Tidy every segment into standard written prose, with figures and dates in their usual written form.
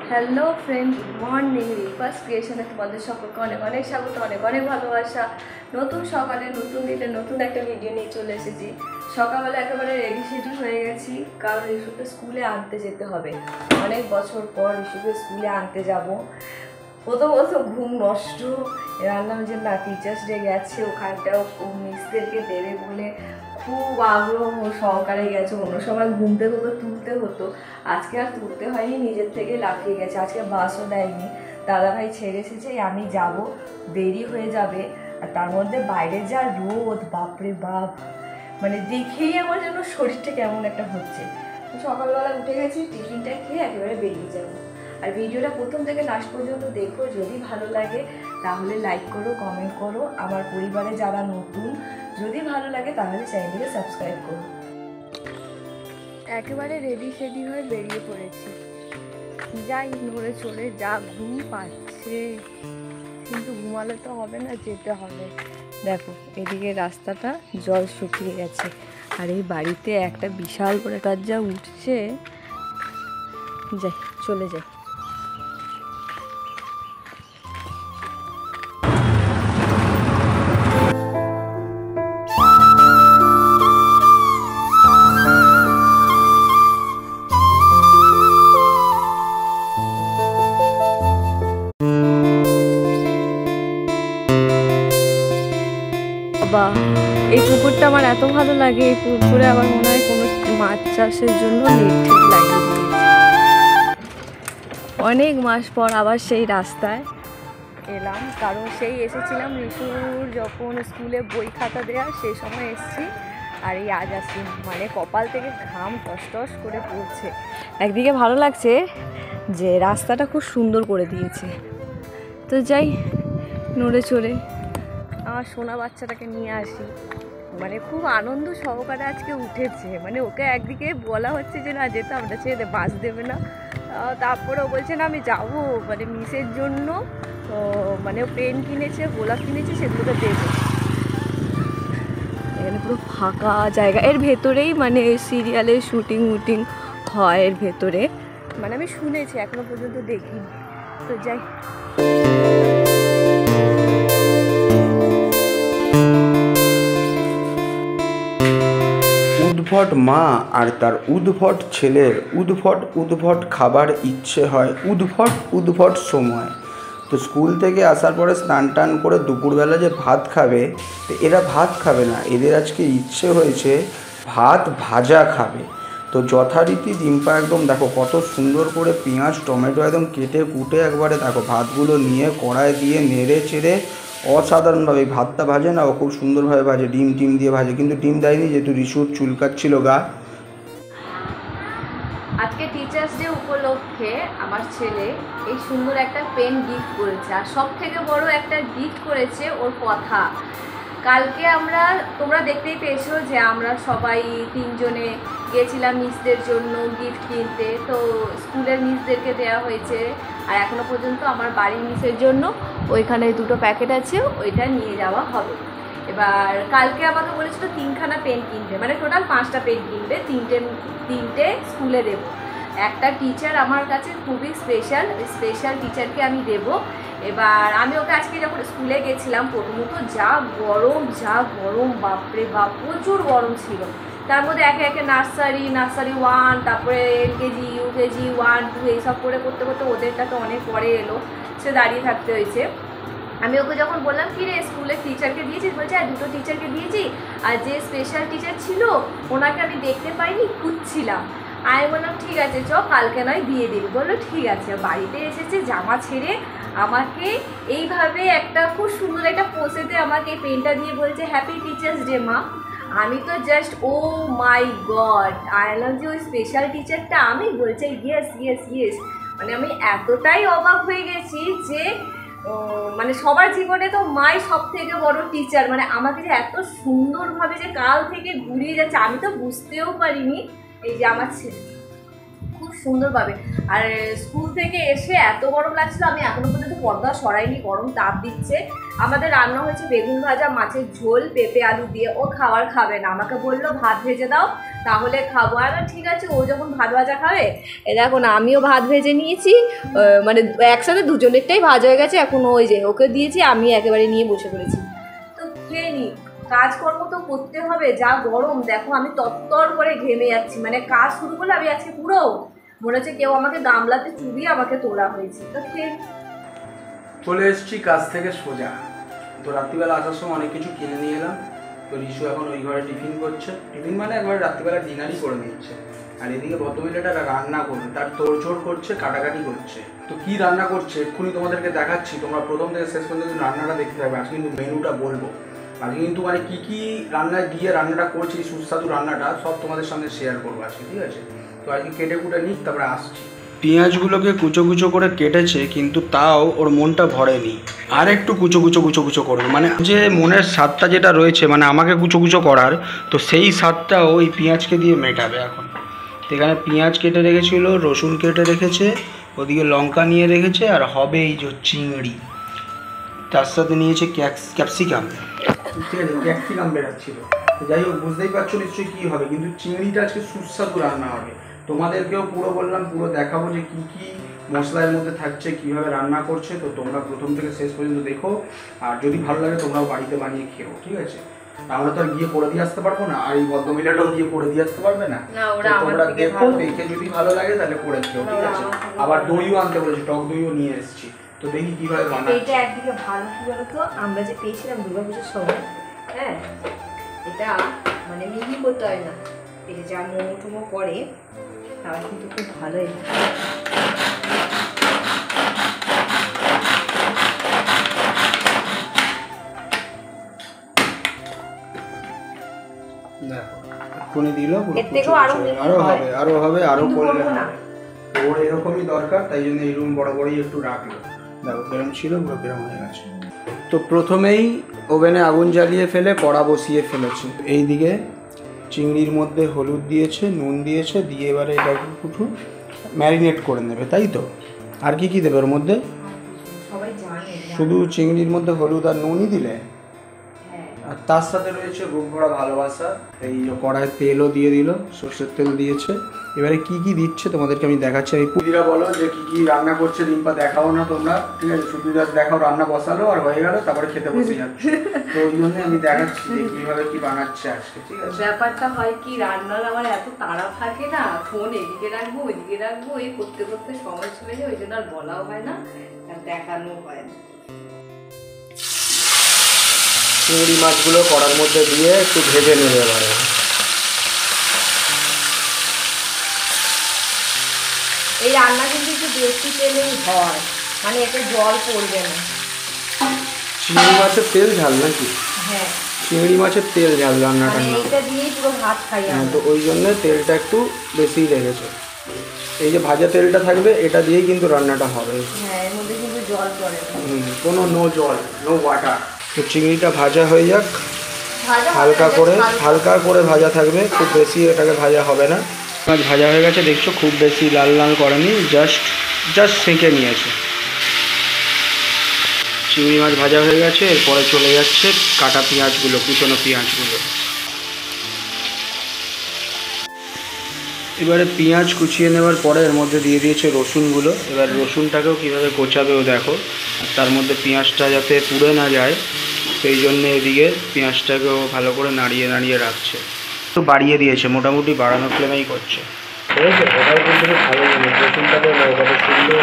Hello friend, good morning. রিফার্স ক্রিয়েশনে তোমাদের সকলকে অনেক অনেক স্বাগত, অনেক অনেক ভালোবাসা। নতুন সকালে নতুন দিনে নতুন একটা ভিডিও নিয়ে চলে এসেছি। সকালবেলা একেবারে রেডি সেডি হয়ে গেছি, কারণ রিশুকে স্কুলে আনতে যেতে হবে। অনেক বছর পর রিশুকে স্কুলে আনতে যাব। প্রথমত ঘুম নষ্ট, রান্নাম যে না টিচার্স ডে গেছে, ওখানটাও মিসদেরকে দেবে বলে খুব আগ্রহ সহকারে গেছে। অন্য সময় ঘুম থেকে ওকে তুলতে হতো, আজকে আর তুলতে হয়নি, নিজের থেকে লাফিয়ে গেছে। আজকে বাসও দেয়নি, দাদাভাই ছেড়ে এসেছে, আমি যাব, দেরি হয়ে যাবে। আর তার মধ্যে বাইরে যা রোদ, বাপরে বাপ, মানে দেখেই আমার যেন শরীরটা কেমন একটা হচ্ছে। তো সকালবেলা উঠে গেছি, টিফিনটা খেয়ে একেবারে বেরিয়ে যাবো। আর ভিডিওটা প্রথম থেকে লাস্ট পর্যন্ত দেখো, যদি ভালো লাগে তাহলে লাইক করো, কমেন্ট করো। আমার পরিবারে যারা নতুন, যদি ভালো লাগে তাহলে চ্যানেলটিকে সাবস্ক্রাইব করো। একেবারে রেডি সেডি হয়ে বেরিয়ে পড়েছি, যাই নড়ে চড়ে, যা ঘুম পাচ্ছে, কিন্তু ঘুমালে তো হবে না, যেতে হবে। দেখো এদিকে রাস্তাটা জল শুকিয়ে গেছে, আর এই বাড়িতে একটা বিশাল করে কাজ যা উঠছে, যাই চলে যাই। বা এই পুকুরটা আমার এত ভালো লাগে, এই পুকুরে আবার মনে হয় কোনো মাছ চাষের জন্য নেট ঠেট লাগিয়ে দিয়েছে। অনেক মাস পর আবার সেই রাস্তায় এলাম, কারণ সেই এসেছিলাম রিশুর যখন স্কুলে বই খাতা দেওয়া, সেই সময় এসেছি। আর এই আজ আসছি, মানে কপাল থেকে ঘাম টস টস করে পড়ছে। একদিকে ভালো লাগছে যে রাস্তাটা খুব সুন্দর করে দিয়েছে। তো যাই নড়ে চড়ে আমার সোনা বাচ্চাটাকে নিয়ে আসি। মানে খুব আনন্দ সহকারে আজকে উঠেছে, মানে ওকে একদিকে বলা হচ্ছে যে না যেতে আমরা ছেড়ে বাস দেবে না, তারপরে ও বলছে না আমি যাবো, মানে মিসের জন্য মানে পেন কিনেছে, গোলাপ কিনেছে, সেগুলোকে দেবে। এখানে পুরো ফাঁকা জায়গা, এর ভেতরেই মানে সিরিয়ালের শুটিং উটিং হয় এর ভেতরে, মানে আমি শুনেছি, এখনো পর্যন্ত দেখিনি। তো যাই। উদ্ভট মা আর তার উদ্ভট ছেলের উদ্ভট খাবার ইচ্ছে হয় উদ্ভট সময়। তো স্কুল থেকে আসার পরে স্নান টান করে দুপুরবেলা যে ভাত খাবে, তো এরা ভাত খাবে না, এদের আজকে ইচ্ছে হয়েছে ভাত ভাজা খাবে। তো যথারীতি ডিম্পা একদম দেখো কত সুন্দর করে পেঁয়াজ টমেটো একদম কেটে কুটে একবারে দেখো ভাতগুলো নিয়ে কড়াই দিয়ে নেড়ে চেড়ে অসাধারণভাবে ভাতটা ভাজে না, ও খুব সুন্দরভাবে ভাজে, ডিম দিয়ে ভাজে, কিন্তু ডিম দেয়নি যেহেতু রিশুর চুলকাচ্ছিল গা। আজকে টিচার্স ডে উপলক্ষে আমার ছেলে এই সুন্দর একটা পেন গিফট করেছে, আর সব থেকে বড় একটা গিফট করেছে ওর কথা। কালকে তোমরা দেখতেই পেয়েছো যে আমরা সবাই তিনজনে গিয়েছিলাম মিসদের জন্য গিফট কিনতে। তো স্কুলের মিসদেরকে দেওয়া হয়েছে, আর এখনো পর্যন্ত আমার বাড়ির মিসের জন্য ওইখানে দুটো প্যাকেট আছে, ওইটা নিয়ে যাওয়া হবে। এবার কালকে আমাকে বলেছিল 3খানা পেন কিনবে, মানে টোটাল 5টা পেন কিনবে, তিনটে স্কুলে দেবো। একটা টিচার আমার কাছে খুবই স্পেশাল টিচারকে আমি দেব। এবার আমি ওকে আজকে যখন স্কুলে গেছিলাম, প্রথমত যা গরম, বাপরে বাপ, প্রচুর গরম ছিল। তার মধ্যে একে একে নার্সারি 1, তারপরে LKG UKG 1 2 এইসব করতে করতে ওদেরটা তো অনেক পরে এলো, সে দাঁড়িয়ে থাকতে হয়েছে। আমি ওকে যখন বললাম কি রে স্কুলের টিচারকে দিয়েছিস, বলছে আর 2টো টিচারকে দিয়েছি, আর যে স্পেশাল টিচার ছিল ওনাকে আমি দেখতে পাইনি, খুঁজছিলাম। আমি বললাম ঠিক আছে চ, কালকে নয় দিয়ে দিবি। বললো ঠিক আছে। বাড়িতে এসেছে জামা ছেড়ে আমাকে এইভাবে একটা খুব সুন্দর একটা পোসেতে আমাকে এই পেনটা দিয়ে বলছে হ্যাপি টিচার্স ডে মা। আমি তো জাস্ট ও মাই গড, আইলাম যে ওই স্পেশাল টিচারটা আমি, বলছে ইয়েস। মানে আমি এতটাই অবাক হয়ে গেছি যে মানে সবার জীবনে তো মাই সব থেকে বড় টিচার, মানে আমাকে যে এত সুন্দরভাবে যে কাল থেকে ঘুরিয়ে যাচ্ছে আমি তো বুঝতেও পারিনি। এই যে আমার ছেলে খুব খুব সুন্দর পাবে। আর স্কুল থেকে এসে এত গরম লাগছিল, আমি এখনো পর্যন্ত পর্দা সরাইনি, গরম তাপ দিচ্ছে। আমাদের রান্না হয়েছে বেগুন ভাজা, মাছের ঝোল, পেঁপে আলু দিয়ে। ও খাবার খাবে না, আমাকে বললো ভাত ভেজে দাও তাহলে খাবো। আর ঠিক আছে, ও যখন ভাত ভাজা খাবে। এ দেখো না, আমিও ভাত ভেজে নিয়েছি, মানে একসাথে দুজনেরটাই ভাজ হয়ে গেছে। এখন ওই যে ওকে দিয়েছি, আমি একেবারে নিয়ে বসে পড়েছি। তো খেয়ে নি, কাজকর্ম তো করতে হবে, যা গরম দেখো, আমি তত্তর করে ঘেমে যাচ্ছি। মানে কাজ শুরু করলে আমি আজকে পুরো মনে হচ্ছে কেউ আমাকে গামলাতে চুবিয়ে আমাকে তোলা হয়েছে। তো খেয়ে চলে এসেছি কাজ থেকে সোজা। তো রাত্রিবেলা আসার সময় অনেক কিছু কিনে নিয়ে এলাম। তো রিশু এখন ওই ঘরে টিফিন করছে, টিফিন মানে একবার রাত্রিবেলা ডিনারই করে নিচ্ছে। আর এদিকে ভদ্রমহিলাটা রান্না করবে, তার তোড়জোড় করছে, কাটাকাটি করছে। তো কি রান্না করছে এক্ষুনি তোমাদেরকে দেখাচ্ছি, তোমরা প্রথম থেকে শেষ পর্যন্ত রান্নাটা দেখতে থাকবে। আজকে কিন্তু মেনুটা বলবো, আজকে কিন্তু মানে কী কী রান্নায় দিয়ে রান্নাটা করছি, সুস্বাদু রান্নাটা সব তোমাদের সামনে শেয়ার করবো আজকে, ঠিক আছে? তো আজকে কেটে কুটে নিই, তারপরে আসছি। পেঁয়াজগুলোকে কুচো কুচো করে কেটেছে, কিন্তু তাও ওর মনটা ভরেনি, আর একটু কুচো কুচো কুচো কুচো করবে। মানে যে মনের স্বাদটা যেটা রয়েছে, মানে আমাকে কুচো কুচো করার, তো সেই স্বাদটাও ওই পেঁয়াজকে দিয়ে মেটাবে এখন। এখানে পেঁয়াজ কেটে রেখেছিল, রসুন কেটে রেখেছে, ওদিকে লঙ্কা নিয়ে রেখেছে, আর হবে এই যে চিংড়ি, তার সাথে নিয়েছে ক্যাপসিকাম। ঠিক আছে, ক্যাপসিকাম বেরাচ্ছিল। যাই হোক, বুঝতেই পারছো নিশ্চয়ই কী হবে, কিন্তু চিংড়িটা আজকে সুস্বাদু রান্না হবে। তোমাদেরকেও পুরো বললাম, পুরো দেখাবো যে কী কী মশলার মধ্যে থাকছে, কীভাবে রান্না করছে। তো তোমরা প্রথম থেকে শেষ পর্যন্ত দেখো, আর যদি ভালো লাগে তোমরাও বাড়িতে বানিয়ে খেও, ঠিক আছে? আমরা তো আর গিয়ে করে দিয়ে আসতে পারবো না, আর এই ভদ্রমহিলাটাও গিয়ে করে দিয়ে আসতে পারবে না। তোমরা দেখো, দেখে যদি ভালো লাগে তাহলে করে খেও, ঠিক আছে? আবার দইও আনতে বলেছি, টক দইও নিয়ে এসেছি। তো দেখি কীভাবে বানাই। এটা একদিকে ভালো, কি বলতো, আমরা যে পেয়েছিলাম দুর্গাপুজোর সময়, হ্যাঁ, এটা মানে মিহি করতে হয় না, এটা যা মোমো টোমো করে তারা কিন্তু খুব ভালোই। দেখো এক্ষুনি দিল, এর থেকেও আরো হবে, আরো হবে, আরো করলে না। ওর এরকমই দরকার, তাই জন্য এই রুম বড় বড়ই একটু রাখলো। দেখো গরম ছিল, পুরো গরম হয়ে গেছে। তো প্রথমেই ওভেনে আগুন জ্বালিয়ে ফেলে কড়া বসিয়ে ফেলেছে। এই দিকে চিংড়ির মধ্যে হলুদ দিয়েছে, নুন দিয়েছে, দিয়ে এবারে এটা একটু ম্যারিনেট করে নেবে, তাই তো? আর কি কি দেবে ওর মধ্যে? শুধু চিংড়ির মধ্যে হলুদ আর নুনই দিলে? আর তার সাথে রয়েছে বুক ভরা ভালোবাসা। এই কড়াইয়ে তেলও দিয়ে দিল, সর্ষের তেল দিয়েছে। এবারে কি কি দিচ্ছে তোমাদেরকে আমি দেখাচ্ছি। আমি পুদিরা বলো যে কি কি রান্না করছে, রিম্পা দেখাও না তোমরা, ঠিক আছে? শুধু জাস্ট দেখাও, রান্না বসালো আর হয়ে গেল, তারপরে খেতে বসে যাচ্ছে। তো ওই জন্য আমি দেখাচ্ছি যে কীভাবে কি বানাচ্ছে আজকে, ঠিক আছে? ব্যাপারটা হয় কি, রান্নার আমার এত তাড়া থাকে না, ফোন এদিকে রাখবো ওইদিকে রাখবো, এই করতে করতে সময় চলে যায়, ওই জন্য আর বলাও হয় না আর দেখানো হয় না। চিংড়ি মাছগুলো কড়ার মধ্যে দিয়ে একটু ভেজে নেবে এবারে। এই রান্না কিন্তু একটু বেশি তেলেই হয়, মানে এতে জল পড়বে না। চিংড়ি মাছের তেল ঝাল নাকি? হ্যাঁ, চিংড়ি মাছের তেল ঝাল রান্নাটা না, এইটা দিয়েই পুরো ভাত খাই। তো ওই জন্য তেলটা একটু বেশিই লেগেছে। এই যে ভাজা তেলটা থাকবে, এটা দিয়েই কিন্তু রান্নাটা হবে। হ্যাঁ, এর মধ্যে কিন্তু জল পড়ে না, কোনো নো জল, নো ওয়াটার। তো চিংড়িটা ভাজা হয়ে যাক, হালকা করে ভাজা থাকবে, খুব বেশি এটাকে ভাজা হবে না। মাছ ভাজা হয়ে গেছে, দেখছো খুব বেশি লাল লাল করেনি, জাস্ট সেঁকে নিয়েছে। চিংড়ি মাছ ভাজা হয়ে গেছে, এরপরে চলে যাচ্ছে কাটা পেঁয়াজগুলো, কুচনো পেঁয়াজগুলো। এবারে পেঁয়াজ কুচিয়ে নেওয়ার পরে এর মধ্যে দিয়ে দিয়েছে রসুনগুলো। এবার রসুনটাকেও কীভাবে কোচাবেও দেখো, তার মধ্যে পেঁয়াজটা যাতে পুড়ে না যায় সেই জন্য এদিকে পেঁয়াজটাকেও ভালো করে নাড়িয়ে নাড়িয়ে রাখছে। একটু বাড়িয়ে দিয়েছে, মোটামুটি বাড়ানো ফ্লেমেই করছে, ঠিক আছে? ওটাও কিন্তু ভালো জিনিস, রসুনটাকে সুন্দর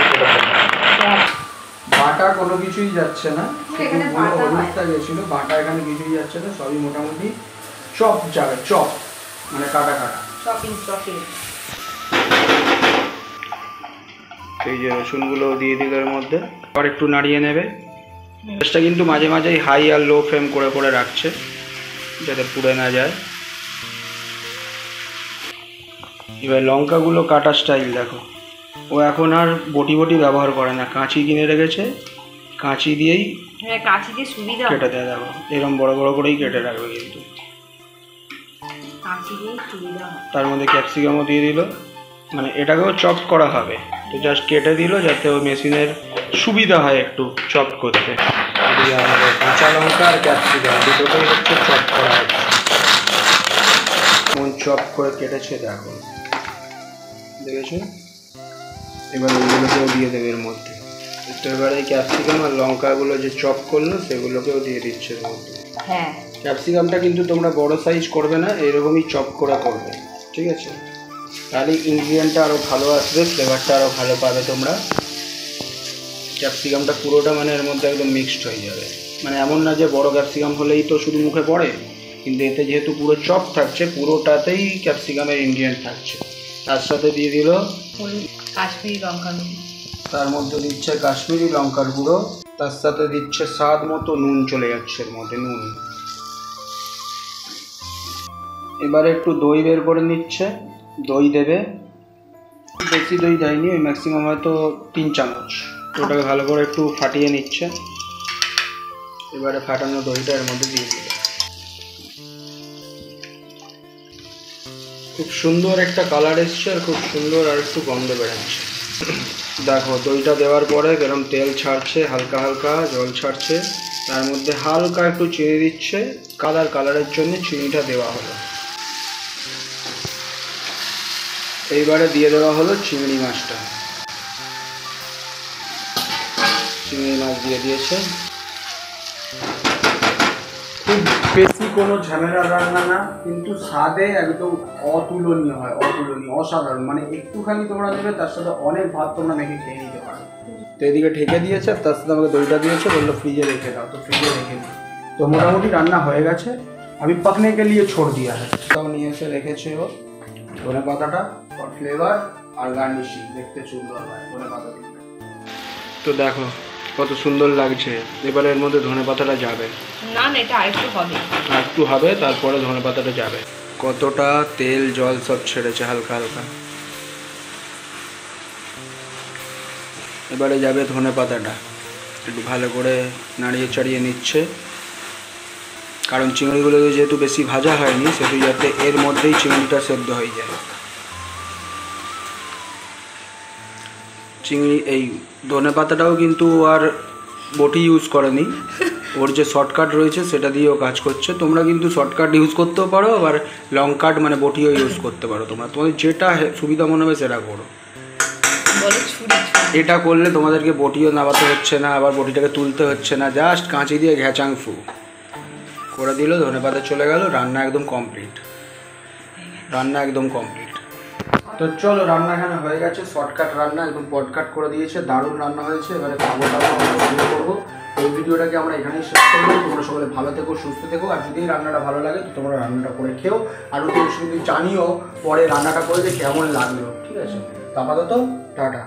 বাটা কোনো কিছুই যাচ্ছে না, হলুদটা গেছিলো, বাটা এখানে কিছুই যাচ্ছে না, সবই মোটামুটি চপ যাবে, চপ মানে কাটা কাটা। এই যে রসুনগুলো দিয়ে দিল এর মধ্যে, আবার একটু নাড়িয়ে নেবে। গ্যাসটা কিন্তু মাঝে মাঝেই হাই আর লো ফ্লেম করে করে রাখছে যাতে পুড়ে না যায়। এবার লঙ্কাগুলো কাটা স্টাইল দেখো, ও এখন আর বটি বটি ব্যবহার করে না, কাঁচি কিনে রেখেছে, কাঁচি দিয়েই কাঁচি দিয়ে সুবিধা কেটে দেয়। দেখো এরকম বড় বড় করেই কেটে রাখবে, কিন্তু কাঁচি দিয়ে সুবিধা। তার মধ্যে ক্যাপসিকামও দিয়ে দিল, মানে এটাকেও চপ করা হবে, তো জাস্ট কেটে দিল যাতে ওই মেশিনের সুবিধা হয় একটু চপ করতে। আমাদের কাঁচা লঙ্কা আর ক্যাপসিকাম দুটোই হচ্ছে চপ করা হচ্ছে। কোন চপ করে কেটেছে দেখো, দেখেছো? এবার ওইগুলোকেও দিয়ে দেবে এর মধ্যে। তো এবার এই ক্যাপসিকাম আর লঙ্কাগুলো যে চপ করলো সেগুলোকেও দিয়ে দিচ্ছে এর মধ্যে। হ্যাঁ, ক্যাপসিকামটা কিন্তু তোমরা বড় সাইজ করবে না, এরকমই চপ করে করবে, ঠিক আছে? তাহলে ইনগ্রিডিয়েন্টটা আরও ভালো আসবে, ফ্লেভারটা আরও ভালো পাবে তোমরা। ক্যাপসিকামটা পুরোটা মানে এর মধ্যে একদম মিক্সড হয়ে যাবে, মানে এমন না যে বড় ক্যাপসিকাম হলেই তো শুধু মুখে পড়ে, কিন্তু এতে যেহেতু পুরো চপ থাকছে পুরোটাতেই ক্যাপসিকামের ইনগ্রিডিয়েন্ট থাকছে। তার সাথে দিয়ে দিল কাশ্মীরি লঙ্কার গুঁড়ো, তার মধ্যে দিচ্ছে কাশ্মীরি লঙ্কার গুঁড়ো, তার সাথে দিচ্ছে স্বাদ মতো নুন, চলে যাচ্ছে এর মধ্যে নুন। এবারে একটু দই বের করে নিচ্ছে, দই দেবে, বেশি দই দেয়নি, ওই ম্যাক্সিমাম হয়তো 3 চামচ। ওটাকে ভালো করে একটু ফাটিয়ে নিচ্ছে। এবারে ফাটানো দইটা এর মধ্যে দিয়ে দিবে। খুব সুন্দর একটা কালার এসছে আর খুব সুন্দর আর একটু গন্ধ বেরোচ্ছে। দেখো দইটা দেওয়ার পরে গরম তেল ছাড়ছে, হালকা হালকা জল ছাড়ছে, তার মধ্যে হালকা একটু চিনি দিচ্ছে, কালারের জন্য চিনিটা দেওয়া হলো। এইবারে দিয়ে দেওয়া হলো চিংড়ি মাছটা, চিংড়ি মাছ দিয়ে দিয়েছে। খুব বেশি কোনো ঝামেলার রান্না না, কিন্তু স্বাদে একদম অতুলনীয় হয়, অতুলনীয়, অসাধারণ। মানে একটুখানি তোমরা দেবে, তার সাথে অনেক ভাত তোমরা মেখে খেয়ে নিতে পারো। তো এদিকে ঢেকে দিয়েছে, তার সাথে আমাকে দইটা দিয়েছে, বললো ফ্রিজে রেখে দাও, তো ফ্রিজে রেখে দিই। তো মোটামুটি রান্না হয়ে গেছে, আমি পাকনে কে লিয়ে ছোড় দিয়া है। তাও নিয়ে এসে রেখেছে ও ধনে পাতাটা ফর ফ্লেভার আর গার্নিশিং, দেখতে সুন্দর হয় ধনে পাতা দিয়ে। তো দেখো কত সুন্দর লাগছে। এবারে এর মধ্যে ধনে পাতাটা যাবে না না, এটা আরেকটু হবে, একটু হবে, তারপরে ধনে পাতাটা যাবে। কতটা তেল জল সব ছেড়েছে হালকা হালকা। এবারে যাবে ধনে পাতাটা, একটু ভালো করে নাড়িয়ে চাড়িয়ে নিচ্ছে, কারণ চিংড়িগুলো যেহেতু বেশি ভাজা হয়নি, সেহেতু যাতে এর মধ্যেই চিংড়িটা সেদ্ধ হয়ে যায়। চিংড়ি এই ধনে পাতাটাও কিন্তু আর বটি ইউজ করেনি, ওর যে শর্টকাট রয়েছে সেটা দিয়েও কাজ করছে। তোমরা কিন্তু শর্টকাট ইউজ করতেও পারো, আবার লং কাট মানে বটিও ইউজ করতে পারো। তোমাদের যেটা সুবিধা মনে হবে সেটা করো। এটা করলে তোমাদেরকে বটিও নামাতে হচ্ছে না, আবার বটিটাকে তুলতে হচ্ছে না, জাস্ট কাঁচি দিয়ে ঘ্যাচাং ফু করে দিল, ধনে পাতা চলে গেল, রান্না একদম কমপ্লিট, রান্না একদম কমপ্লিট। তো চলো রান্না এখানে হয়ে গেছে, শর্টকাট রান্না, একদম পটকাট করে দিয়েছে, দারুণ রান্না হয়েছে। এবারে খাবো দাবো আমরা শুরু করবো। এই ভিডিওটাকে আমরা এখানেই শেষ করবো। তোমরা সকলে ভালো থেকো, সুস্থ থেকো, আর যদি এই রান্নাটা ভালো লাগে তো তোমরা রান্নাটা করে খেও, আর তুমি জানিও পরে রান্নাটা করে যে কেমন লাগলো, ঠিক আছে? আপাতত টাটা।